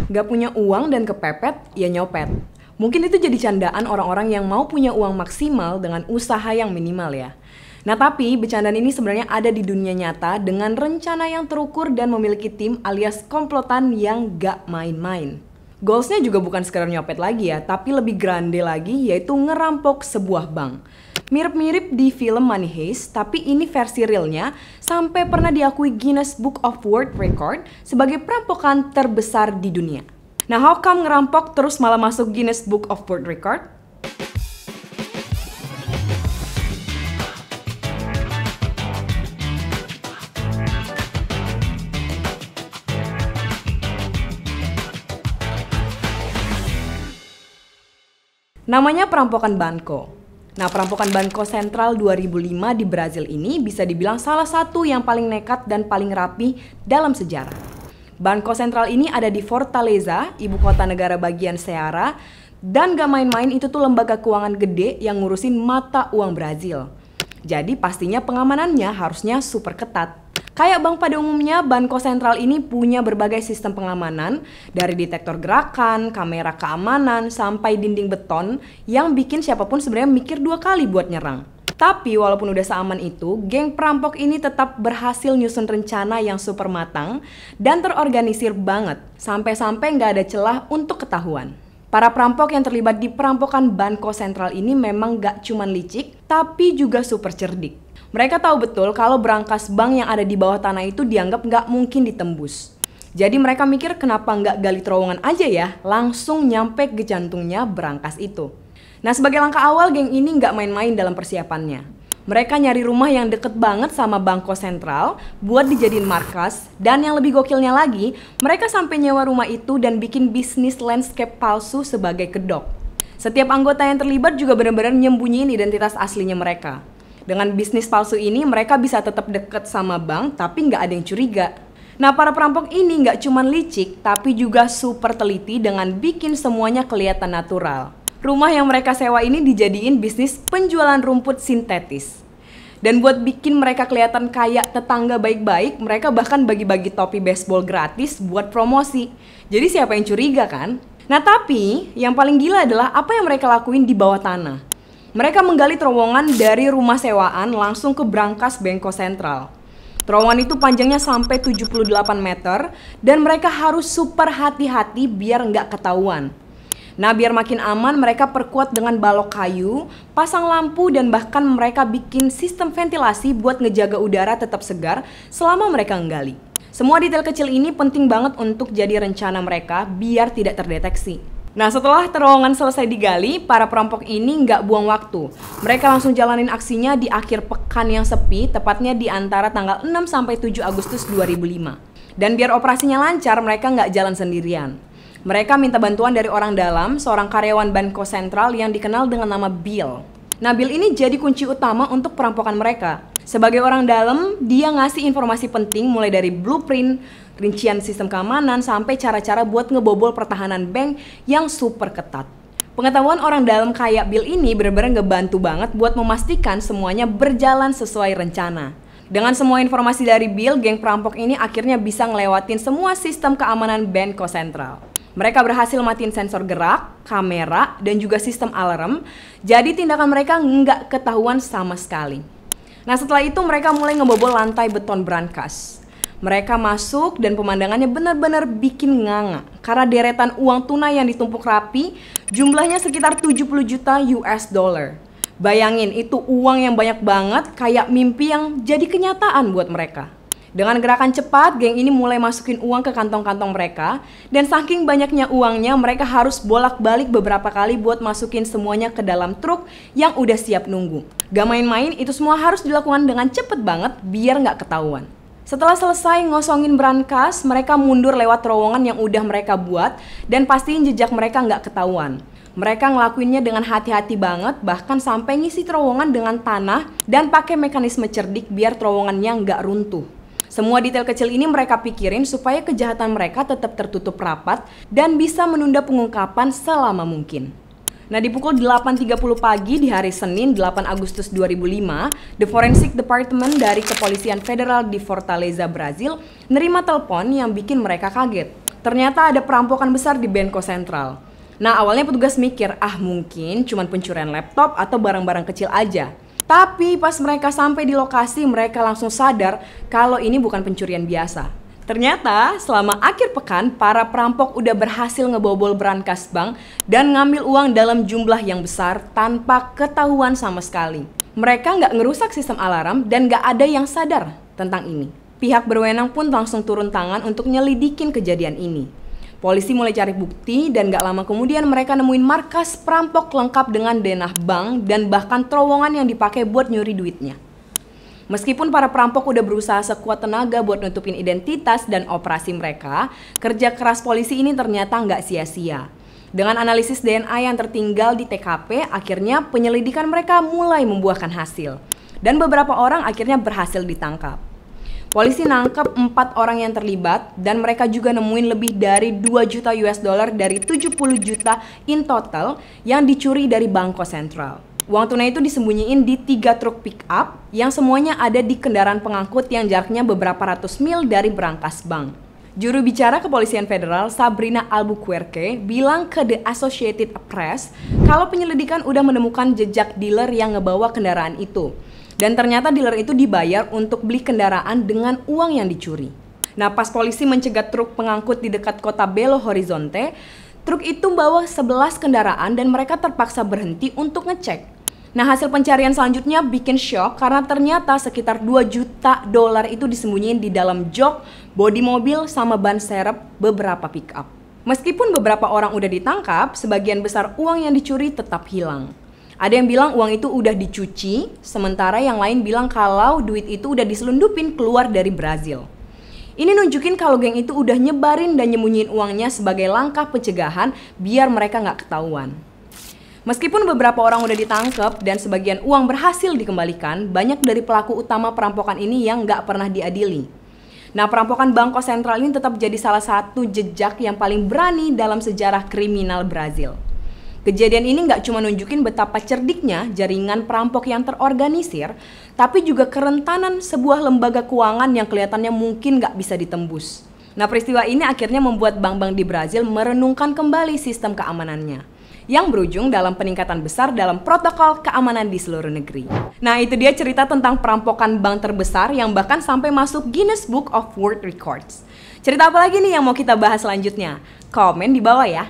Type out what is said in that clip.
Gak punya uang dan kepepet, ya nyopet. Mungkin itu jadi candaan orang-orang yang mau punya uang maksimal dengan usaha yang minimal ya. Nah tapi bercandaan ini sebenarnya ada di dunia nyata dengan rencana yang terukur dan memiliki tim alias komplotan yang gak main-main. Goalsnya juga bukan sekedar nyopet lagi ya, tapi lebih grande lagi yaitu ngerampok sebuah bank. Mirip-mirip di film Money Heist, tapi ini versi realnya sampai pernah diakui Guinness Book of World Record sebagai perampokan terbesar di dunia. Nah, how come ngerampok terus malah masuk Guinness Book of World Record? Namanya perampokan Banco. Nah, perampokan Banco Central 2005 di Brazil ini bisa dibilang salah satu yang paling nekat dan paling rapi dalam sejarah. Banco Central ini ada di Fortaleza, ibu kota negara bagian Ceará, dan gak main-main itu tuh lembaga keuangan gede yang ngurusin mata uang Brazil. Jadi pastinya pengamanannya harusnya super ketat. Kayak bank pada umumnya, Banco Central ini punya berbagai sistem pengamanan, dari detektor gerakan, kamera keamanan, sampai dinding beton yang bikin siapapun sebenarnya mikir 2 kali buat nyerang. Tapi walaupun udah seaman itu, geng perampok ini tetap berhasil nyusun rencana yang super matang dan terorganisir banget, sampai-sampai nggak ada celah untuk ketahuan. Para perampok yang terlibat di perampokan Banco Central ini memang nggak cuman licik, tapi juga super cerdik. Mereka tahu betul kalau berangkas bank yang ada di bawah tanah itu dianggap nggak mungkin ditembus. Jadi mereka mikir kenapa nggak gali terowongan aja ya, langsung nyampe ke jantungnya berangkas itu. Nah sebagai langkah awal geng ini nggak main-main dalam persiapannya. Mereka nyari rumah yang deket banget sama Banco Central buat dijadiin markas. Dan yang lebih gokilnya lagi, mereka sampai nyewa rumah itu dan bikin bisnis landscape palsu sebagai kedok. Setiap anggota yang terlibat juga benar-benar nyembunyiin identitas aslinya mereka. Dengan bisnis palsu ini mereka bisa tetap deket sama bank tapi nggak ada yang curiga. Nah para perampok ini nggak cuma licik tapi juga super teliti dengan bikin semuanya kelihatan natural. Rumah yang mereka sewa ini dijadiin bisnis penjualan rumput sintetis. Dan buat bikin mereka kelihatan kayak tetangga baik-baik, mereka bahkan bagi-bagi topi baseball gratis buat promosi. Jadi siapa yang curiga kan? Nah tapi yang paling gila adalah apa yang mereka lakuin di bawah tanah. Mereka menggali terowongan dari rumah sewaan langsung ke brankas Banco Central. Terowongan itu panjangnya sampai 78 meter dan mereka harus super hati-hati biar nggak ketahuan. Nah biar makin aman mereka perkuat dengan balok kayu, pasang lampu dan bahkan mereka bikin sistem ventilasi buat ngejaga udara tetap segar selama mereka nggali. Semua detail kecil ini penting banget untuk jadi rencana mereka biar tidak terdeteksi. Nah setelah terowongan selesai digali, para perampok ini nggak buang waktu. Mereka langsung jalanin aksinya di akhir pekan yang sepi, tepatnya di antara tanggal 6 sampai 7 Agustus 2005. Dan biar operasinya lancar, mereka nggak jalan sendirian. Mereka minta bantuan dari orang dalam, seorang karyawan Banco Central yang dikenal dengan nama Bill. Nah Bill ini jadi kunci utama untuk perampokan mereka. Sebagai orang dalam, dia ngasih informasi penting mulai dari blueprint, rincian sistem keamanan, sampai cara-cara buat ngebobol pertahanan bank yang super ketat. Pengetahuan orang dalam kayak Bill ini benar-benar ngebantu banget buat memastikan semuanya berjalan sesuai rencana. Dengan semua informasi dari Bill, geng perampok ini akhirnya bisa ngelewatin semua sistem keamanan Banco Central. Mereka berhasil matiin sensor gerak, kamera, dan juga sistem alarm, jadi tindakan mereka nggak ketahuan sama sekali. Nah setelah itu mereka mulai ngebobol lantai beton brankas. Mereka masuk dan pemandangannya benar-benar bikin nganga karena deretan uang tunai yang ditumpuk rapi, jumlahnya sekitar 70 juta US dollar. Bayangin itu uang yang banyak banget, kayak mimpi yang jadi kenyataan buat mereka. Dengan gerakan cepat, geng ini mulai masukin uang ke kantong-kantong mereka. Dan saking banyaknya uangnya, mereka harus bolak-balik beberapa kali buat masukin semuanya ke dalam truk yang udah siap nunggu. Gak main-main, itu semua harus dilakukan dengan cepet banget biar gak ketahuan. Setelah selesai ngosongin brankas, mereka mundur lewat terowongan yang udah mereka buat dan pastiin jejak mereka gak ketahuan. Mereka ngelakuinnya dengan hati-hati banget, bahkan sampai ngisi terowongan dengan tanah dan pakai mekanisme cerdik biar terowongannya gak runtuh. Semua detail kecil ini mereka pikirin supaya kejahatan mereka tetap tertutup rapat dan bisa menunda pengungkapan selama mungkin. Nah di pukul 8.30 pagi di hari Senin 8 Agustus 2005, The Forensic Department dari Kepolisian Federal di Fortaleza, Brazil, nerima telepon yang bikin mereka kaget. ternyata ada perampokan besar di Banco Sentral. Nah, awalnya petugas mikir, mungkin cuma pencurian laptop atau barang-barang kecil aja. Tapi pas mereka sampai di lokasi, mereka langsung sadar kalau ini bukan pencurian biasa. Ternyata selama akhir pekan, para perampok udah berhasil ngebobol brankas bank dan ngambil uang dalam jumlah yang besar tanpa ketahuan sama sekali. Mereka nggak ngerusak sistem alarm dan nggak ada yang sadar tentang ini. Pihak berwenang pun langsung turun tangan untuk nyelidikin kejadian ini. Polisi mulai cari bukti dan gak lama kemudian mereka nemuin markas perampok lengkap dengan denah bank dan bahkan terowongan yang dipakai buat nyuri duitnya. Meskipun para perampok udah berusaha sekuat tenaga buat nutupin identitas dan operasi mereka, kerja keras polisi ini ternyata nggak sia-sia. Dengan analisis DNA yang tertinggal di TKP, akhirnya penyelidikan mereka mulai membuahkan hasil. Dan beberapa orang akhirnya berhasil ditangkap. Polisi nangkep 4 orang yang terlibat dan mereka juga nemuin lebih dari 2 juta US dollar dari 70 juta in total yang dicuri dari Banco Sentral. Uang tunai itu disembunyiin di 3 truk pick up yang semuanya ada di kendaraan pengangkut yang jaraknya beberapa ratus mil dari brankas bank. Juru bicara Kepolisian Federal Sabrina Albuquerque bilang ke The Associated Press kalau penyelidikan udah menemukan jejak dealer yang ngebawa kendaraan itu. Dan ternyata dealer itu dibayar untuk beli kendaraan dengan uang yang dicuri. Nah, pas polisi mencegat truk pengangkut di dekat kota Belo Horizonte, truk itu bawa 11 kendaraan dan mereka terpaksa berhenti untuk ngecek. Nah, hasil pencarian selanjutnya bikin shock karena ternyata sekitar 2 juta dolar itu disembunyiin di dalam jok, bodi mobil, sama ban serep beberapa pick up. Meskipun beberapa orang udah ditangkap, sebagian besar uang yang dicuri tetap hilang. Ada yang bilang uang itu udah dicuci, sementara yang lain bilang kalau duit itu udah diselundupin keluar dari Brazil. Ini nunjukin kalau geng itu udah nyebarin dan nyembunyiin uangnya sebagai langkah pencegahan biar mereka nggak ketahuan. Meskipun beberapa orang udah ditangkap dan sebagian uang berhasil dikembalikan, banyak dari pelaku utama perampokan ini yang nggak pernah diadili. Nah, perampokan Banco Sentral ini tetap jadi salah satu jejak yang paling berani dalam sejarah kriminal Brazil. Kejadian ini nggak cuma nunjukin betapa cerdiknya jaringan perampok yang terorganisir, tapi juga kerentanan sebuah lembaga keuangan yang kelihatannya mungkin nggak bisa ditembus. Nah, peristiwa ini akhirnya membuat bank-bank di Brazil merenungkan kembali sistem keamanannya, yang berujung dalam peningkatan besar dalam protokol keamanan di seluruh negeri. Nah, itu dia cerita tentang perampokan bank terbesar yang bahkan sampai masuk Guinness Book of World Records. Cerita apa lagi nih yang mau kita bahas selanjutnya? Komen di bawah ya.